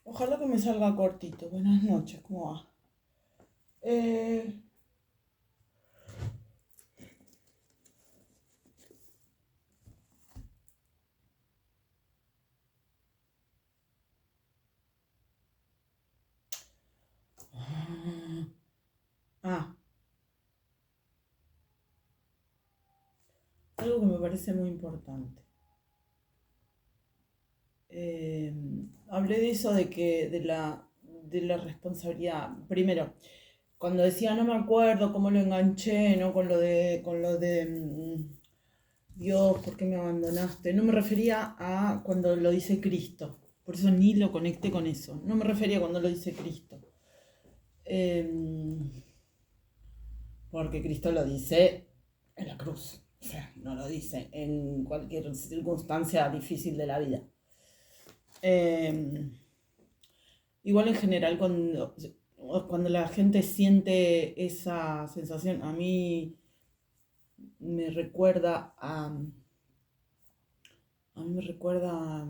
Ojalá que me salga cortito. Buenas noches, ¿cómo va? Eh, ah, algo que me parece muy importante. Eh, Hablé de eso de la responsabilidad. Primero, cuando decía no me acuerdo cómo lo enganché, ¿no? Con lo de Dios, ¿por qué me abandonaste? No me refería a cuando lo dice Cristo. Por eso ni lo conecté con eso. No me refería a cuando lo dice Cristo. Eh, Porque Cristo lo dice en la cruz. O sea, no lo dice en cualquier circunstancia difícil de la vida. Eh, Igual en general cuando la gente siente esa sensación, a mí me recuerda a mí me recuerda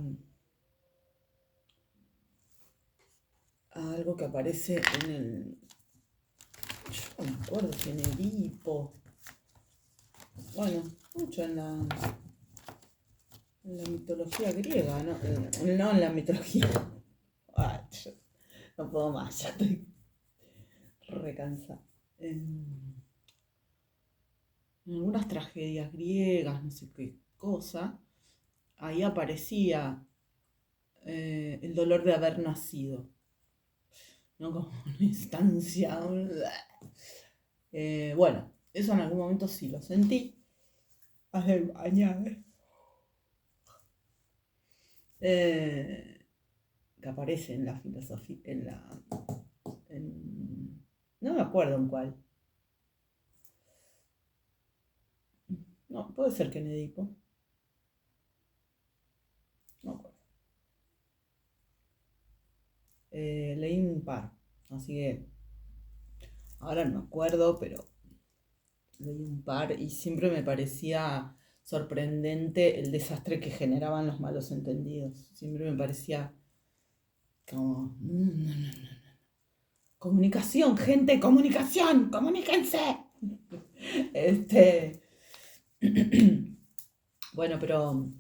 a algo que aparece en el, yo no me acuerdo si en Edipo, bueno, mucho en la mitología griega, ¿no? No en la mitología. Ay, no puedo más, ya estoy recansada. En algunas tragedias griegas, no sé qué cosa, ahí aparecía el dolor de haber nacido, ¿no? Como una instancia. Bueno, eso en algún momento sí lo sentí. Añade. Eh, que aparece en la filosofía, no me acuerdo en cuál. No, puede ser que en Edipo. No me acuerdo. Leí un par, así que ahora no me acuerdo, pero leí un par y siempre me parecía sorprendente el desastre que generaban los malos entendidos. Siempre me parecía como... no, no, no. Comunicación, gente, comunicación, comuníquense. Este, bueno, pero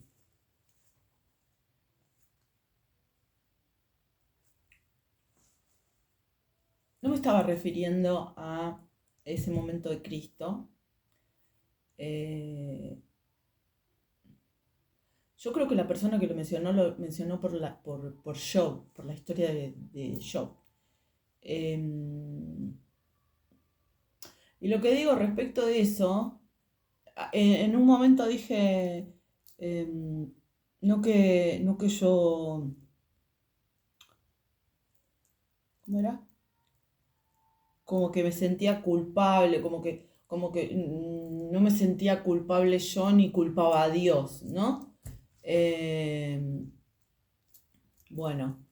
no me estaba refiriendo a ese momento de Cristo. Eh, yo creo que la persona que lo mencionó por Job, por la historia de Job. Eh, y lo que digo respecto de eso, en un momento dije, no que yo, ¿cómo era? Como que me sentía culpable, como que no me sentía culpable yo ni culpaba a Dios, ¿no? Eh, bueno,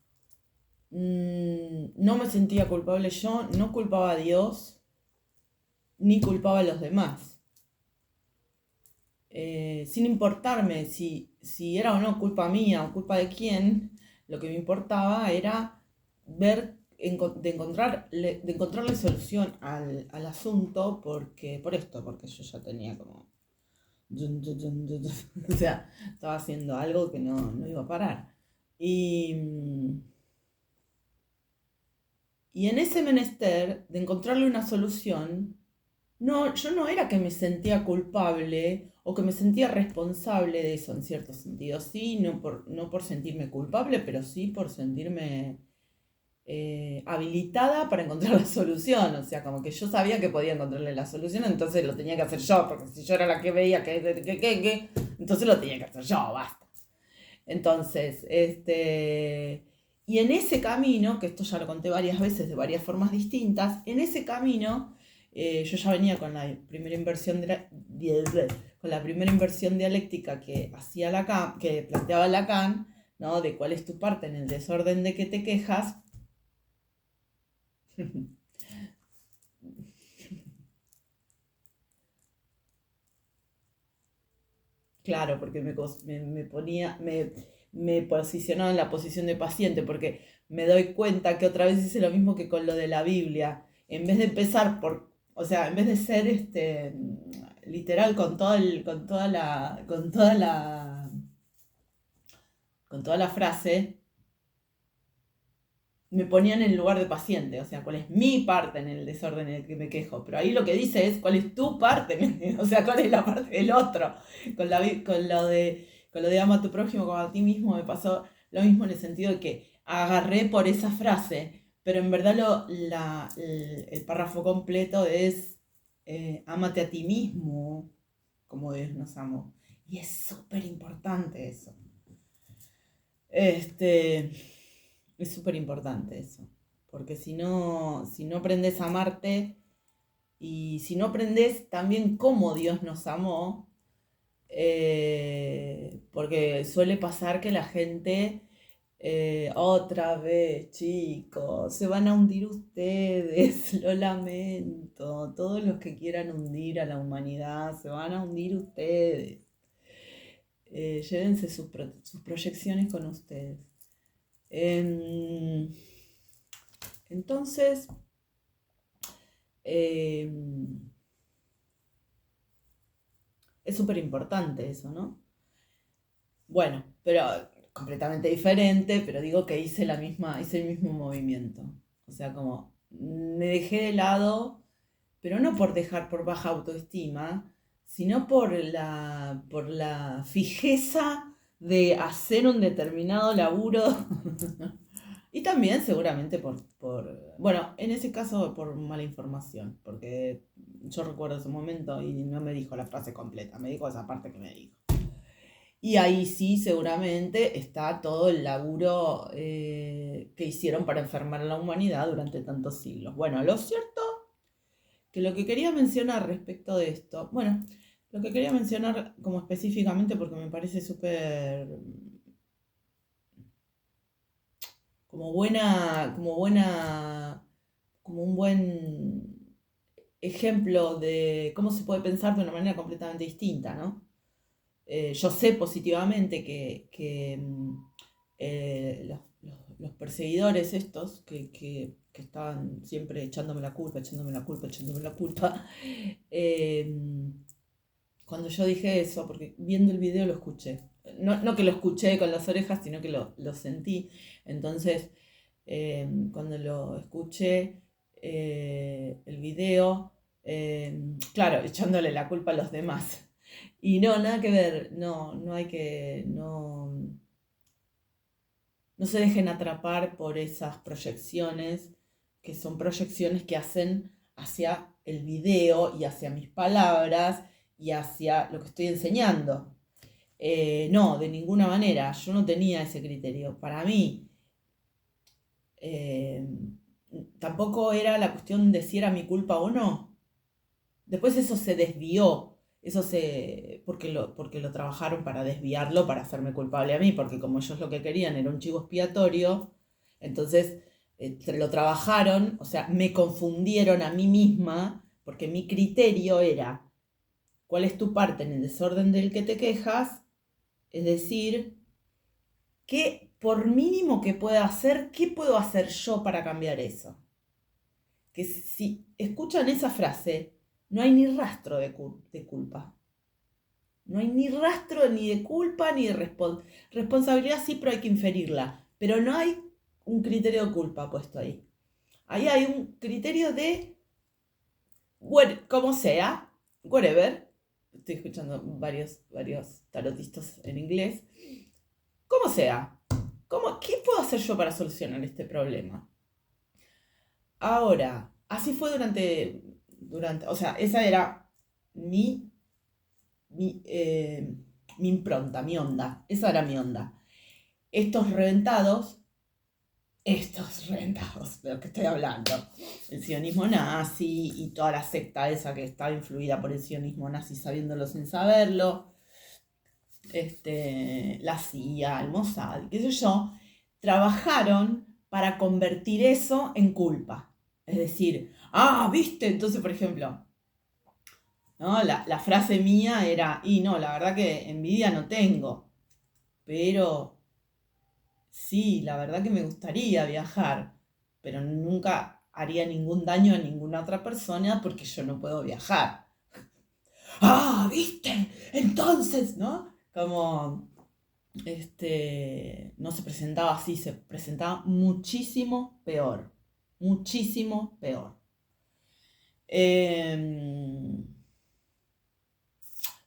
no me sentía culpable yo, no culpaba a Dios, ni culpaba a los demás. Sin importarme si era o no culpa mía o culpa de quién, lo que me importaba era ver, de encontrarle solución al asunto, porque yo ya tenía como, o sea, estaba haciendo algo que no iba a parar. Y, y en ese menester de encontrarle una solución, no, yo no era que me sentía culpable o que me sentía responsable de eso en cierto sentido. Sí, no por sentirme culpable, pero sí por sentirme habilitada para encontrar la solución. O sea, como que yo sabía que podía encontrarle la solución, entonces lo tenía que hacer yo, porque si yo era la que veía que, entonces lo tenía que hacer yo, basta. Entonces, y en ese camino, que esto ya lo conté varias veces de varias formas distintas, en ese camino yo ya venía con la primera inversión con la primera inversión dialéctica que hacía Lacan, que planteaba Lacan, ¿no? De cuál es tu parte en el desorden de que te quejas. Claro, porque me ponía, me posicionó en la posición de paciente, porque me doy cuenta que otra vez hice lo mismo que con lo de la Biblia. En vez de empezar o sea, en vez de ser literal con toda la frase, me ponía en el lugar de paciente, o sea, cuál es mi parte en el desorden en el que me quejo. Pero ahí lo que dice es cuál es tu parte, o sea, cuál es la parte del otro. Con lo de ama a tu prójimo como a ti mismo me pasó lo mismo en el sentido de que agarré por esa frase, pero en verdad el párrafo completo es ámate a ti mismo como Dios nos amó. Y es súper importante eso. Es súper importante eso, porque si no aprendes a amarte y si no aprendes también cómo Dios nos amó, porque suele pasar que la gente, otra vez, chicos, se van a hundir ustedes, lo lamento, todos los que quieran hundir a la humanidad, se van a hundir ustedes. Llévense sus proyecciones con ustedes. Entonces, es súper importante eso, ¿no? Bueno, pero completamente diferente, pero digo que hice el mismo movimiento. O sea, como me dejé de lado, pero no por dejar por baja autoestima, sino por la fijeza de hacer un determinado laburo. Y también seguramente bueno, en ese caso por mala información, porque yo recuerdo ese momento y no me dijo la frase completa, me dijo esa parte que me dijo. Y ahí sí seguramente está todo el laburo que hicieron para enfermar a la humanidad durante tantos siglos. Bueno, lo cierto que lo que quería mencionar respecto de esto, bueno, lo que quería mencionar como específicamente porque me parece súper como un buen ejemplo de cómo se puede pensar de una manera completamente distinta, ¿no? Yo sé positivamente que los perseguidores estos, que estaban siempre echándome la culpa, cuando yo dije eso, porque viendo el video lo escuché, no que lo escuché con las orejas, sino que lo sentí. Entonces, cuando lo escuché, el video, claro, echándole la culpa a los demás. Y no, nada que ver, no hay que, no se dejen atrapar por esas proyecciones, que son proyecciones que hacen hacia el video y hacia mis palabras y hacia lo que estoy enseñando. No, de ninguna manera, yo no tenía ese criterio. Para mí, tampoco era la cuestión de si era mi culpa o no. Después eso se desvió, porque lo trabajaron para desviarlo, para hacerme culpable a mí, porque como ellos lo que querían era un chivo expiatorio, entonces lo trabajaron, o sea, me confundieron a mí misma, porque mi criterio era, ¿cuál es tu parte en el desorden del que te quejas? Es decir, ¿qué, por mínimo que pueda hacer, qué puedo hacer yo para cambiar eso? Que si escuchan esa frase, no hay ni rastro de culpa. No hay ni rastro ni de culpa ni de responsabilidad, sí, pero hay que inferirla. Pero no hay un criterio de culpa puesto ahí. Ahí hay un criterio de, bueno, como sea, whatever. Estoy escuchando varios tarotistas en inglés. Como sea. ¿Qué puedo hacer yo para solucionar este problema? Ahora, así fue durante, o sea, esa era mi impronta, mi onda. Esa era mi onda. Estos reventados, de lo que estoy hablando, el sionismo nazi y toda la secta esa que estaba influida por el sionismo nazi sabiéndolo sin saberlo, la CIA, el Mossad, qué sé yo, trabajaron para convertir eso en culpa. Es decir, ¿viste? Entonces, por ejemplo, ¿no? La frase mía era, y no, la verdad que envidia no tengo, pero sí, la verdad que me gustaría viajar, pero nunca haría ningún daño a ninguna otra persona porque yo no puedo viajar. Ah, ¿viste? Entonces, ¿no? Como, no se presentaba así, se presentaba muchísimo peor, muchísimo peor. Em,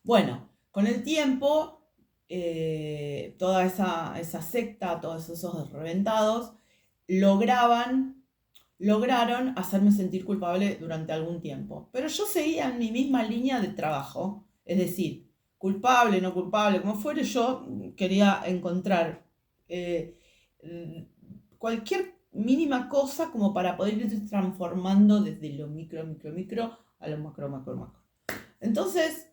bueno, con el tiempo, toda esa secta, todos esos reventados, lograban, lograron hacerme sentir culpable durante algún tiempo. Pero yo seguía en mi misma línea de trabajo, es decir, culpable, no culpable, como fuere, yo quería encontrar eh, cualquier mínima cosa como para poder ir transformando desde lo micro, micro, micro a lo macro, macro, macro. Entonces,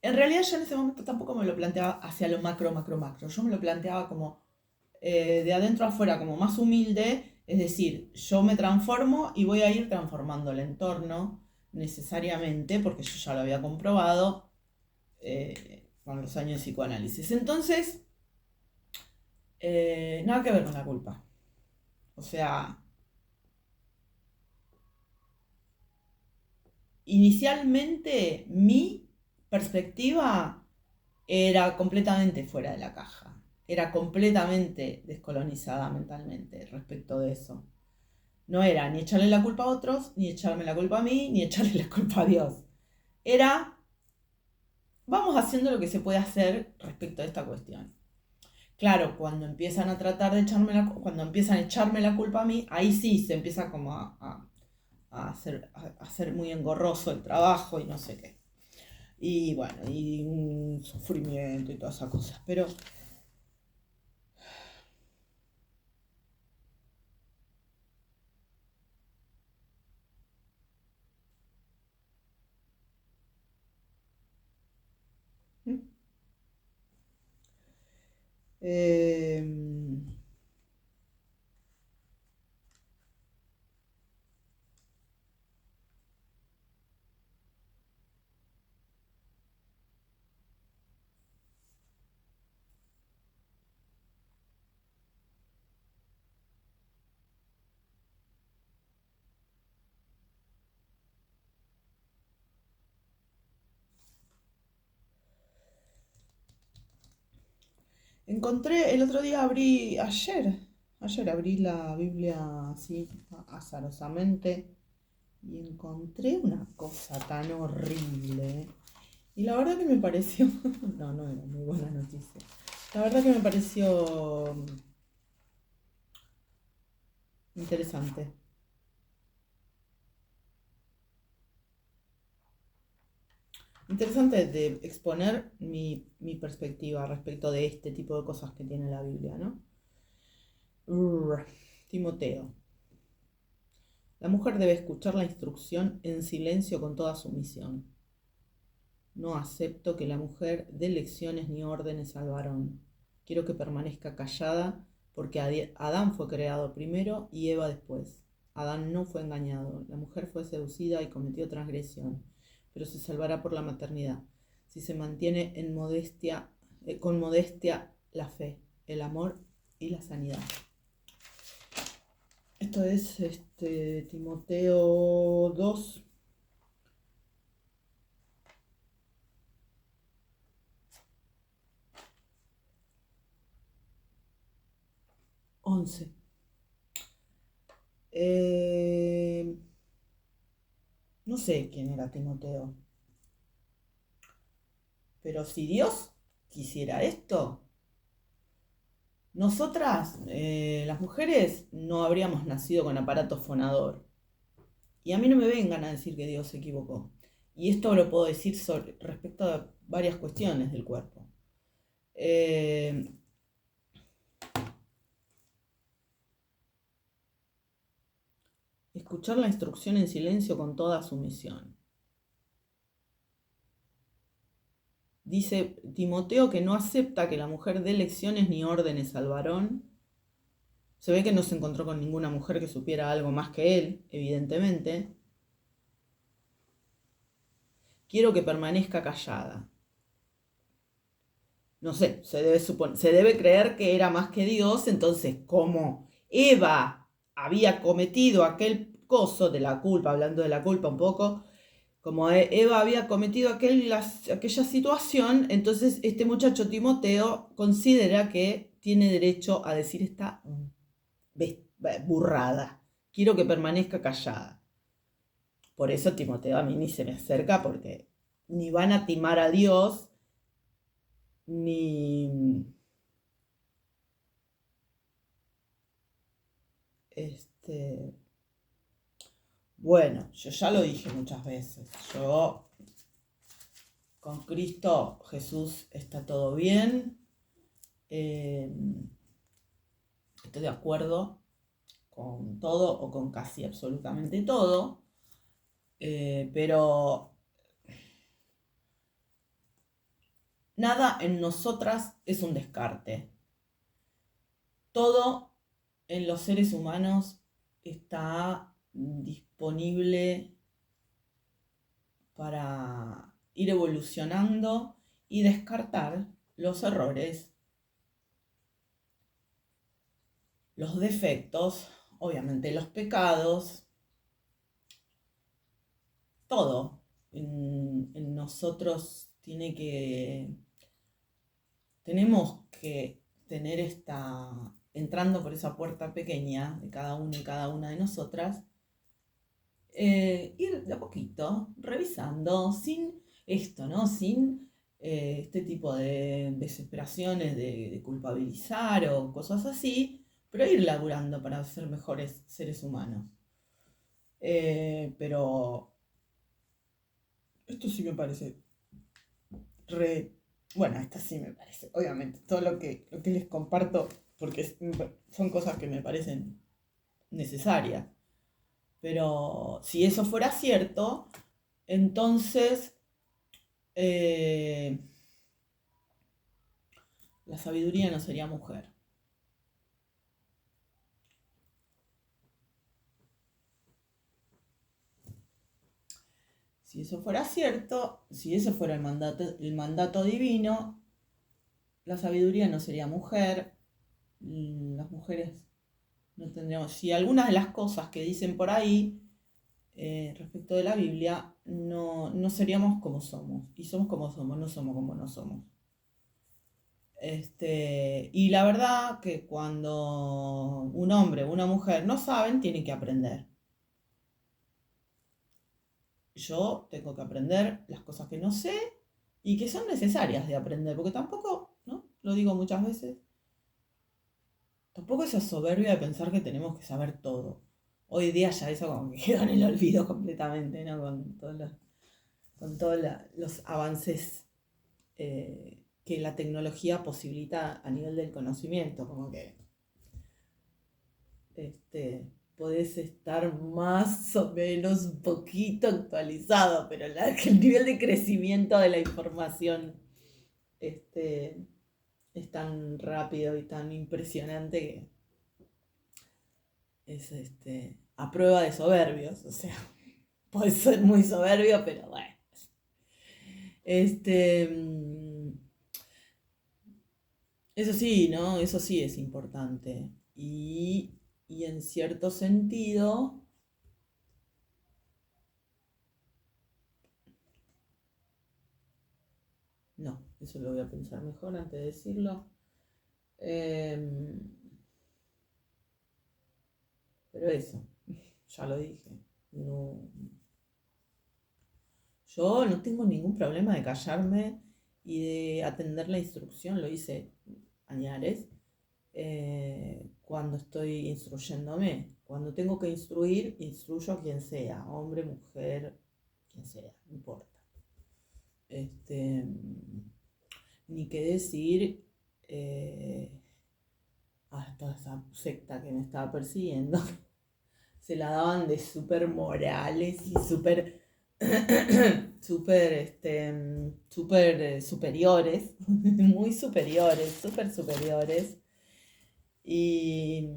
en realidad yo en ese momento tampoco me lo planteaba hacia lo macro, macro, macro. Yo me lo planteaba como de adentro a afuera, como más humilde. Es decir, yo me transformo y voy a ir transformando el entorno necesariamente, porque yo ya lo había comprobado con los años de psicoanálisis. Entonces, nada que ver con la culpa. O sea, inicialmente mi perspectiva era completamente fuera de la caja. Era completamente descolonizada mentalmente respecto de eso. No era ni echarle la culpa a otros, ni echarme la culpa a mí, ni echarle la culpa a Dios. Era, vamos haciendo lo que se puede hacer respecto a esta cuestión. Claro, cuando empiezan a tratar de cuando empiezan a echarme la culpa a mí, ahí sí se empieza como a hacer muy engorroso el trabajo y no sé qué. Y bueno, y un sufrimiento y todas esas cosas. Pero eh, encontré, el otro día ayer abrí la Biblia así azarosamente y encontré una cosa tan horrible. Y la verdad que me pareció, no, no era muy buena noticia. La verdad que me pareció interesante. Interesante de exponer mi perspectiva respecto de este tipo de cosas que tiene la Biblia, ¿no? Timoteo. La mujer debe escuchar la instrucción en silencio con toda sumisión. No acepto que la mujer dé lecciones ni órdenes al varón. Quiero que permanezca callada porque Adán fue creado primero y Eva después. Adán no fue engañado, la mujer fue seducida y cometió transgresión, pero se salvará por la maternidad, si se mantiene en modestia, con modestia la fe, el amor y la sanidad. Esto es Timoteo 2. 11. No sé quién era Timoteo, pero si Dios quisiera esto, nosotras, las mujeres, no habríamos nacido con aparato fonador. Y a mí no me vengan a decir que Dios se equivocó. Y esto lo puedo decir respecto a varias cuestiones del cuerpo. Eh, Escuchar la instrucción en silencio con toda sumisión. Dice Timoteo que no acepta que la mujer dé lecciones ni órdenes al varón. Se ve que no se encontró con ninguna mujer que supiera algo más que él, evidentemente. Quiero que permanezca callada. no sé, se debe creer que era más que Dios, entonces como Eva había cometido aquel coso de la culpa, hablando de la culpa un poco, como Eva había cometido aquella situación, entonces este muchacho Timoteo considera que tiene derecho a decir esta burrada. Quiero que permanezca callada. Por eso Timoteo a mí ni se me acerca, porque ni van a timar a Dios, ni bueno, yo ya lo dije muchas veces. Yo con Cristo Jesús está todo bien. Estoy de acuerdo con todo o con casi absolutamente todo. Pero nada en nosotras es un descarte. Todo en los seres humanos está disponible para ir evolucionando y descartar los errores, los defectos, obviamente los pecados, todo en nosotros tenemos que tener entrando por esa puerta pequeña de cada uno y cada una de nosotras, ir de a poquito revisando sin esto, ¿no? Sin este tipo de desesperaciones de culpabilizar o cosas así, pero ir laburando para ser mejores seres humanos. Pero esto sí me parece bueno, esta sí me parece, obviamente, todo lo que les comparto, porque son cosas que me parecen necesarias. Pero si eso fuera cierto, entonces la sabiduría no sería mujer. Si eso fuera cierto, si ese fuera el mandato divino, la sabiduría no sería mujer, las mujeres no tendríamos. Si algunas de las cosas que dicen por ahí respecto de la Biblia, no seríamos como somos. Y somos como somos, no somos como no somos. Y la verdad que cuando un hombre o una mujer no saben, tienen que aprender. Yo tengo que aprender las cosas que no sé y que son necesarias de aprender, porque tampoco, ¿no? Lo digo muchas veces, tampoco esa soberbia de pensar que tenemos que saber todo. Hoy día ya eso como que quedó en el olvido completamente, ¿no? Con todos los avances que la tecnología posibilita a nivel del conocimiento, como que podés estar más o menos un poquito actualizado, pero el nivel de crecimiento de la información es tan rápido y tan impresionante que es a prueba de soberbios, o sea, puede ser muy soberbio, pero bueno. Eso sí, ¿no? Eso sí es importante. Y en cierto sentido, no, eso lo voy a pensar mejor antes de decirlo. Pero eso, ya lo dije. No, yo no tengo ningún problema de callarme y de atender la instrucción, lo hice añares, cuando estoy instruyéndome. Cuando tengo que instruir, instruyo a quien sea, hombre, mujer, quien sea, no importa. Ni qué decir a toda esa secta que me estaba persiguiendo. Se la daban de súper morales y súper súper superiores, muy superiores, súper superiores. Y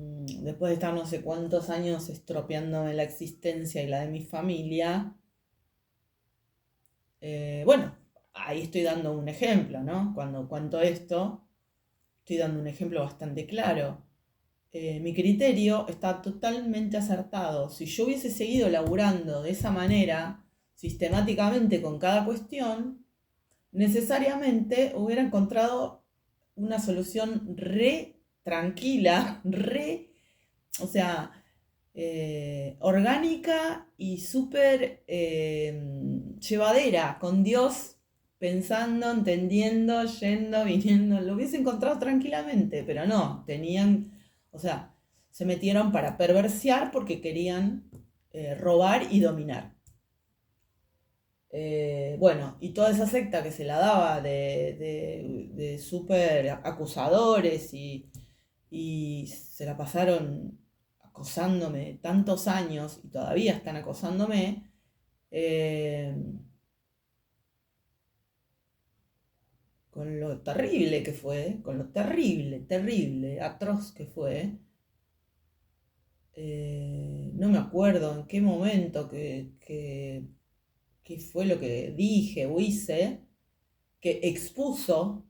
después de estar no sé cuántos años estropeándome la existencia y la de mi familia, bueno, ahí estoy dando un ejemplo, ¿no? Cuando cuento esto, estoy dando un ejemplo bastante claro. Mi criterio está totalmente acertado. Si yo hubiese seguido laburando de esa manera, sistemáticamente con cada cuestión, necesariamente hubiera encontrado una solución re tranquila, o sea, orgánica y súper llevadera, con Dios pensando, entendiendo, yendo, viniendo. Lo hubiese encontrado tranquilamente, pero no, tenían, o sea, se metieron para perversear porque querían robar y dominar. Bueno, y toda esa secta que se la daba de súper acusadores y se la pasaron acosándome tantos años y todavía están acosándome, eh, con lo terrible que fue, con lo terrible, atroz que fue. No me acuerdo en qué momento que fue lo que dije o hice, que expuso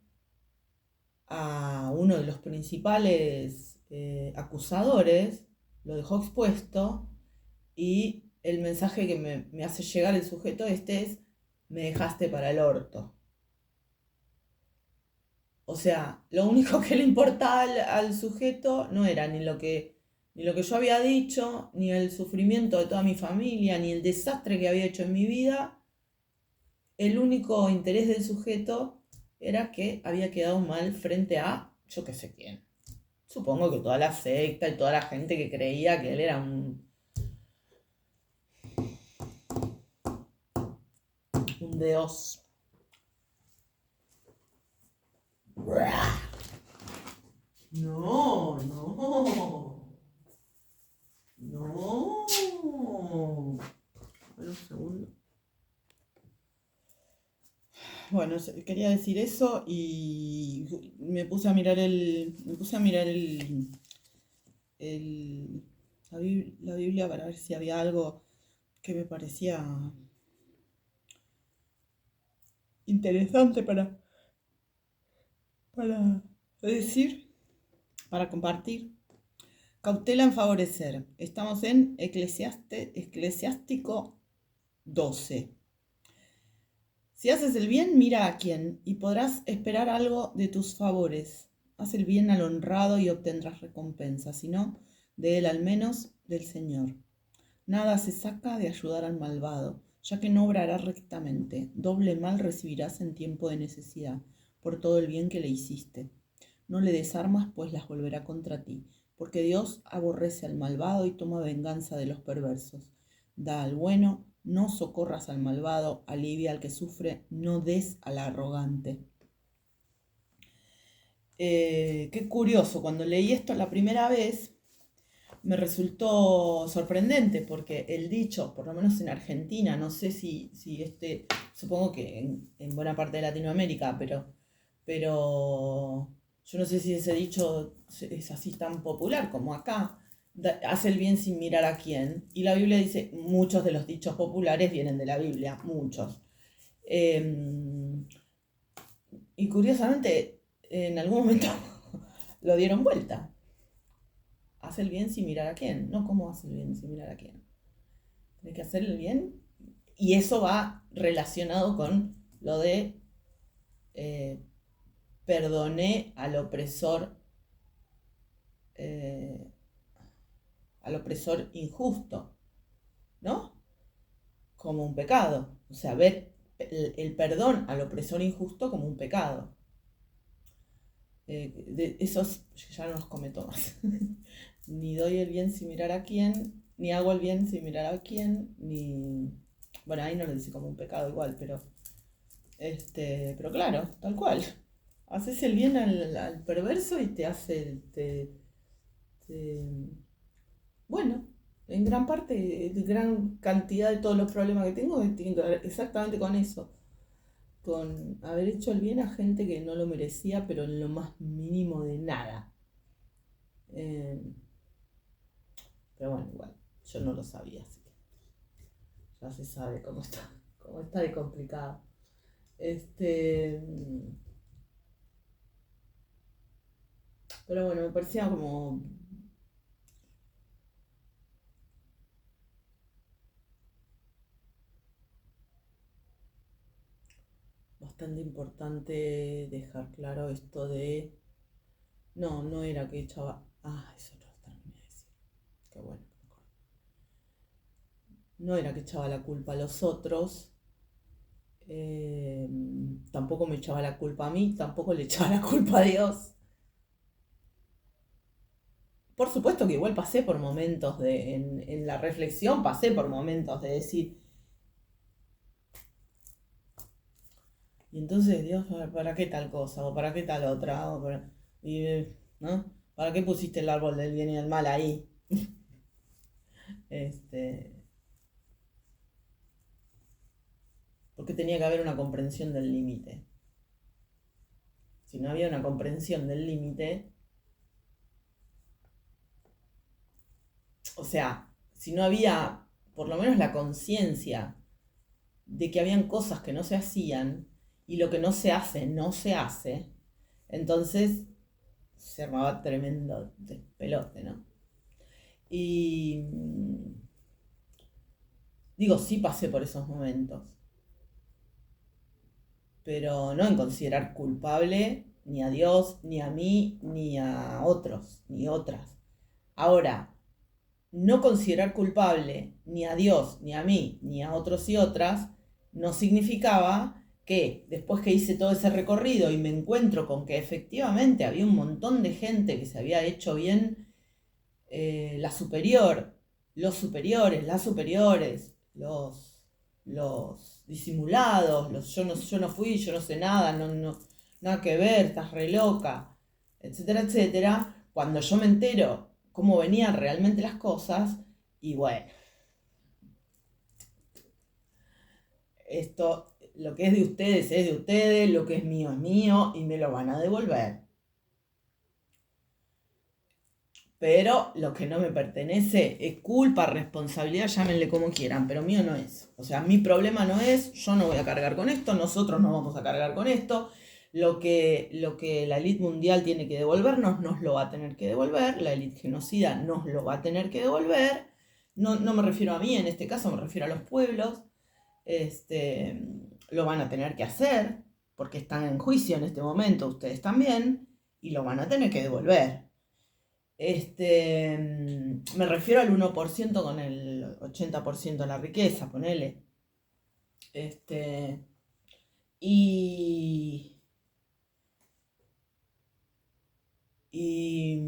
a uno de los principales acusadores, lo dejó expuesto y el mensaje que me hace llegar el sujeto este es: me dejaste para el orto. O sea, lo único que le importaba al sujeto no era ni lo que yo había dicho, ni el sufrimiento de toda mi familia, ni el desastre que había hecho en mi vida. El único interés del sujeto era que había quedado mal frente a yo qué sé quién. Supongo que toda la secta y toda la gente que creía que él era un dios. No, no. No. A ver, un segundo. Bueno, quería decir eso y me puse a mirar el- la Biblia para ver si había algo que me parecía interesante para decir, para compartir. Cautela en favorecer. Estamos en Eclesiástico 12. Si haces el bien, mira a quién, y podrás esperar algo de tus favores. Haz el bien al honrado y obtendrás recompensa, si no, de él al menos, del Señor. Nada se saca de ayudar al malvado, ya que no obrará rectamente. Doble mal recibirás en tiempo de necesidad, por todo el bien que le hiciste. No le des armas, pues las volverá contra ti, porque Dios aborrece al malvado y toma venganza de los perversos. Da al bueno, no socorras al malvado, alivia al que sufre, no des al arrogante. Qué curioso, cuando leí esto la primera vez, me resultó sorprendente porque el dicho, por lo menos en Argentina, no sé si supongo que en buena parte de Latinoamérica, pero yo no sé si ese dicho es así tan popular como acá. Hace el bien sin mirar a quién. Y la Biblia dice, muchos de los dichos populares vienen de la Biblia, muchos. Em, y curiosamente, en algún momento lo dieron vuelta. Hace el bien sin mirar a quién. No, ¿cómo hace el bien sin mirar a quién? Tiene que hacer el bien. Y eso va relacionado con lo de eh, perdoné eh, al opresor injusto, ¿no? Como un pecado. O sea, ver el perdón al opresor injusto como un pecado. De esos ya no los cometo más. Ni doy el bien sin mirar a quién, ni hago el bien sin mirar a quién, ni... Bueno, ahí no lo dice como un pecado igual, pero claro, tal cual. Haces el bien al perverso y te hace, bueno, en gran parte, gran cantidad de todos los problemas que tengo tienen que ver exactamente con eso. Con haber hecho el bien a gente que no lo merecía, pero en lo más mínimo de nada. Eh, pero bueno, igual, yo no lo sabía, así que ya se sabe cómo está de complicado. Este, pero bueno, me parecía como bastante importante dejar claro esto de... No, no era que echaba... Ah, eso no lo terminé de decir. Qué bueno. No era que echaba la culpa a los otros, eh, tampoco me echaba la culpa a mí, tampoco le echaba la culpa a Dios. Por supuesto que igual pasé por momentos en la reflexión, pasé por momentos de decir, y entonces Dios, ¿para qué tal cosa? ¿O para qué tal otra? ¿No? ¿Para qué pusiste el árbol del bien y del mal ahí? Este, porque tenía que haber una comprensión del límite. Si no había una comprensión del límite, o sea, si no había por lo menos la conciencia de que habían cosas que no se hacían y lo que no se hace, no se hace, entonces se armaba tremendo despelote, ¿no? Y digo, sí pasé por esos momentos, pero no en considerar culpable ni a Dios, ni a mí, ni a otros, ni otras. Ahora, no considerar culpable ni a Dios, ni a mí, ni a otros y otras, no significaba que después que hice todo ese recorrido y me encuentro con que efectivamente había un montón de gente que se había hecho bien, la superior, los superiores, las superiores, los disimulados, yo no fui, yo no sé nada, nada que ver, estás re loca, etcétera, etcétera. Cuando yo me entero cómo venían realmente las cosas, y bueno, esto, lo que es de ustedes, lo que es mío, y me lo van a devolver. Pero lo que no me pertenece es culpa, responsabilidad, llámenle como quieran, pero mío no es. O sea, mi problema no es, yo no voy a cargar con esto, nosotros no vamos a cargar con esto. Lo que la élite mundial tiene que devolvernos, nos lo va a tener que devolver. La élite genocida nos lo va a tener que devolver. No, no me refiero a mí, en este caso me refiero a los pueblos. Este, lo van a tener que hacer, porque están en juicio en este momento, ustedes también, y lo van a tener que devolver. Me refiero al 1% con el 80% de la riqueza, ponele. Este, y, y,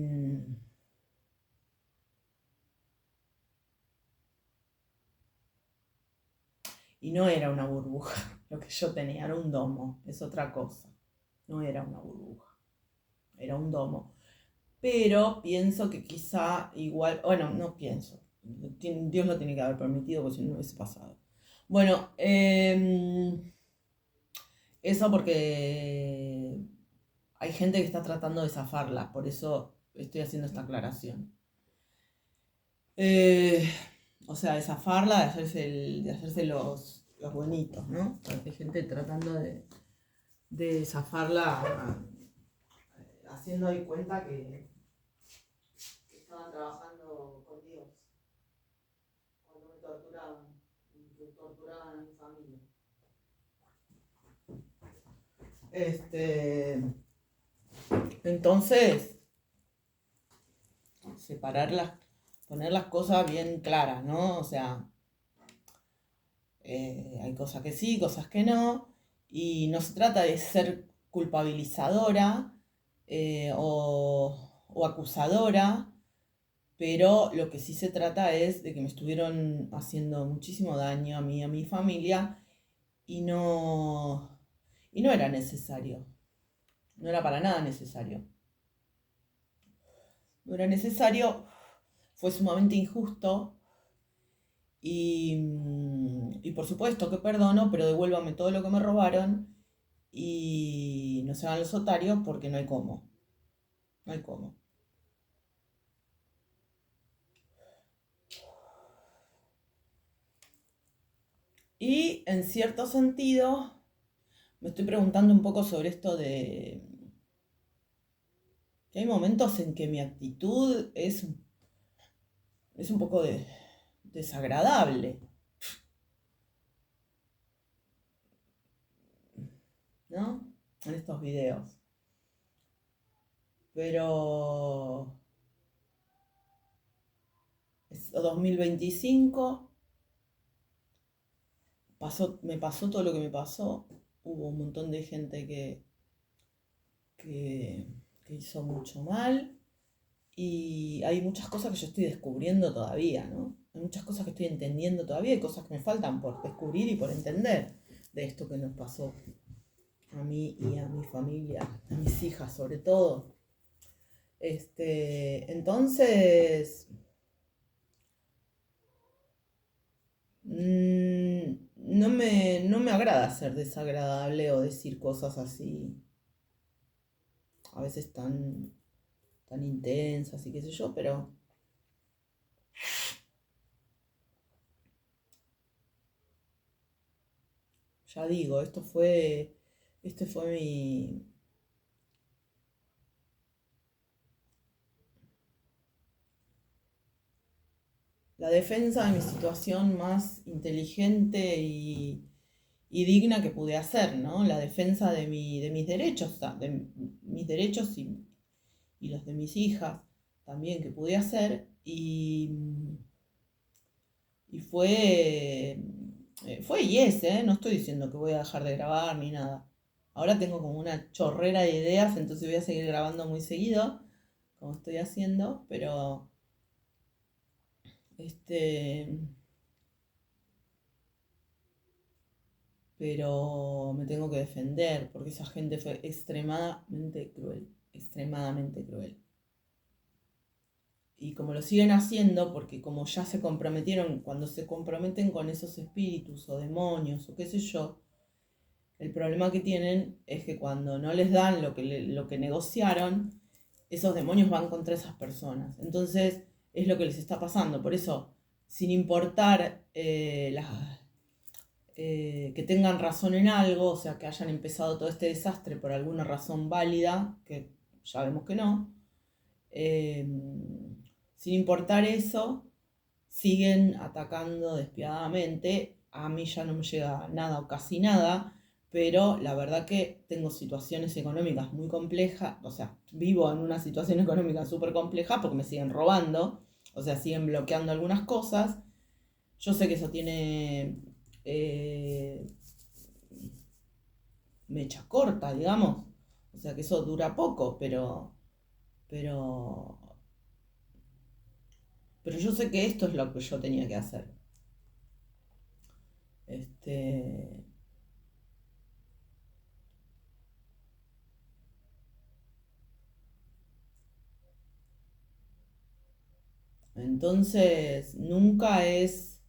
y no era una burbuja, lo que yo tenía era un domo, es otra cosa. No era una burbuja, era un domo. Pero pienso que quizá igual, bueno, no pienso, Dios lo tiene que haber permitido porque si no hubiese pasado. Bueno, eso porque hay gente que está tratando de zafarla, por eso estoy haciendo esta aclaración. Eh, o sea, de zafarla, de hacerse los buenitos, ¿no? Hay gente tratando de zafarla, haciendo de cuenta que estaban trabajando con Dios cuando me torturaban, que torturaban a mi familia. Entonces, separarlas, poner las cosas bien claras, ¿no? O sea, hay cosas que sí, cosas que no, y no se trata de ser culpabilizadora, o acusadora, pero lo que sí se trata es de que me estuvieron haciendo muchísimo daño a mí y a mi familia, y no era necesario, no era para nada necesario. No era necesario, fue sumamente injusto. Y por supuesto que perdono, pero devuélvame todo lo que me robaron y no se hagan los otarios porque no hay cómo. No hay cómo. Y en cierto sentido, me estoy preguntando un poco sobre esto de que hay momentos en que mi actitud es un poco desagradable, ¿no? En estos videos. Pero es 2025, me pasó todo lo que me pasó. Hubo un montón de gente que, que hizo mucho mal y hay muchas cosas que yo estoy descubriendo todavía, ¿no? Hay muchas cosas que estoy entendiendo todavía y cosas que me faltan por descubrir y por entender de esto que nos pasó a mí y a mi familia, a mis hijas sobre todo. Entonces, no me agrada ser desagradable o decir cosas así, a veces tan intensas y qué sé yo, pero ya digo, este fue la defensa de mi situación más inteligente y digna que pude hacer, ¿no? La defensa de mis derechos, o sea, de mis derechos y los de mis hijas también que pude hacer y fue y es, ¿eh? No estoy diciendo que voy a dejar de grabar ni nada. Ahora tengo como una chorrera de ideas, entonces voy a seguir grabando muy seguido, como estoy haciendo, este, pero me tengo que defender porque esa gente fue extremadamente cruel, extremadamente cruel. Y como lo siguen haciendo, porque como ya se comprometieron, cuando se comprometen con esos espíritus o demonios o qué sé yo, el problema que tienen es que cuando no les dan lo que negociaron, esos demonios van contra esas personas. Entonces es lo que les está pasando. Por eso, sin importar que tengan razón en algo, o sea, que hayan empezado todo este desastre por alguna razón válida, que ya vemos que no, eh, sin importar eso, siguen atacando despiadadamente. A mí ya no me llega nada o casi nada, pero la verdad que tengo situaciones económicas muy complejas, o sea, vivo en una situación económica súper compleja porque me siguen robando, o sea, siguen bloqueando algunas cosas. Yo sé que eso tiene eh, mecha corta, digamos, o sea, que eso dura poco, pero, pero yo sé que esto es lo que yo tenía que hacer. Este, entonces, nunca es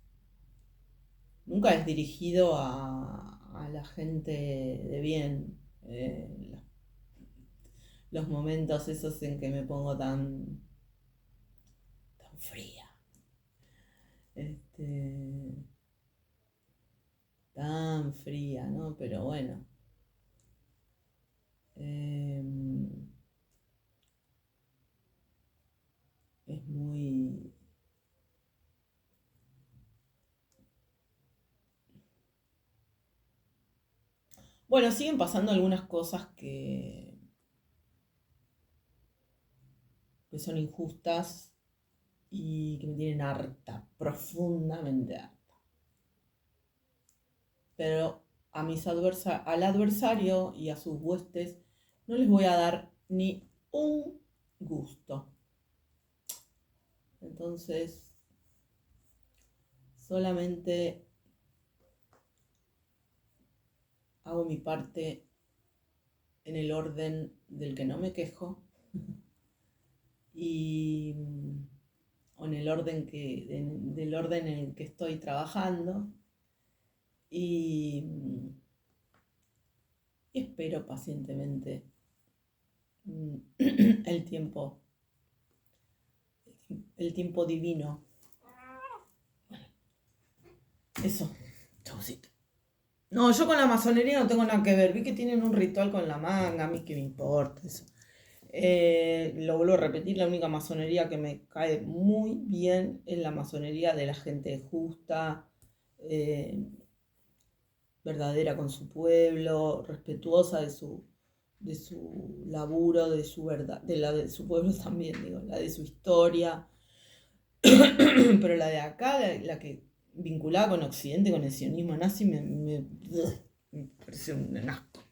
dirigido a la gente de bien. Los momentos esos en que me pongo tan fría. Este, tan fría, ¿no? Pero bueno. em, es muy... Bueno, siguen pasando algunas cosas que son injustas y que me tienen harta, profundamente harta. Pero al adversario y a sus huestes no les voy a dar ni un gusto. Entonces, solamente hago mi parte en el orden del que no me quejo y o en el orden del orden en el que estoy trabajando y, y espero pacientemente el tiempo, el tiempo divino. Eso, chaucito. No, yo con la masonería no tengo nada que ver. Vi que tienen un ritual con la manga, a mí qué me importa eso. Lo vuelvo a repetir, la única masonería que me cae muy bien es la masonería de la gente justa, eh, verdadera con su pueblo, respetuosa de su laburo, de su verdad, de la de su pueblo también, digo, la de su historia. Pero la de acá, la que vinculada con Occidente, con el sionismo nazi, me parece un asco.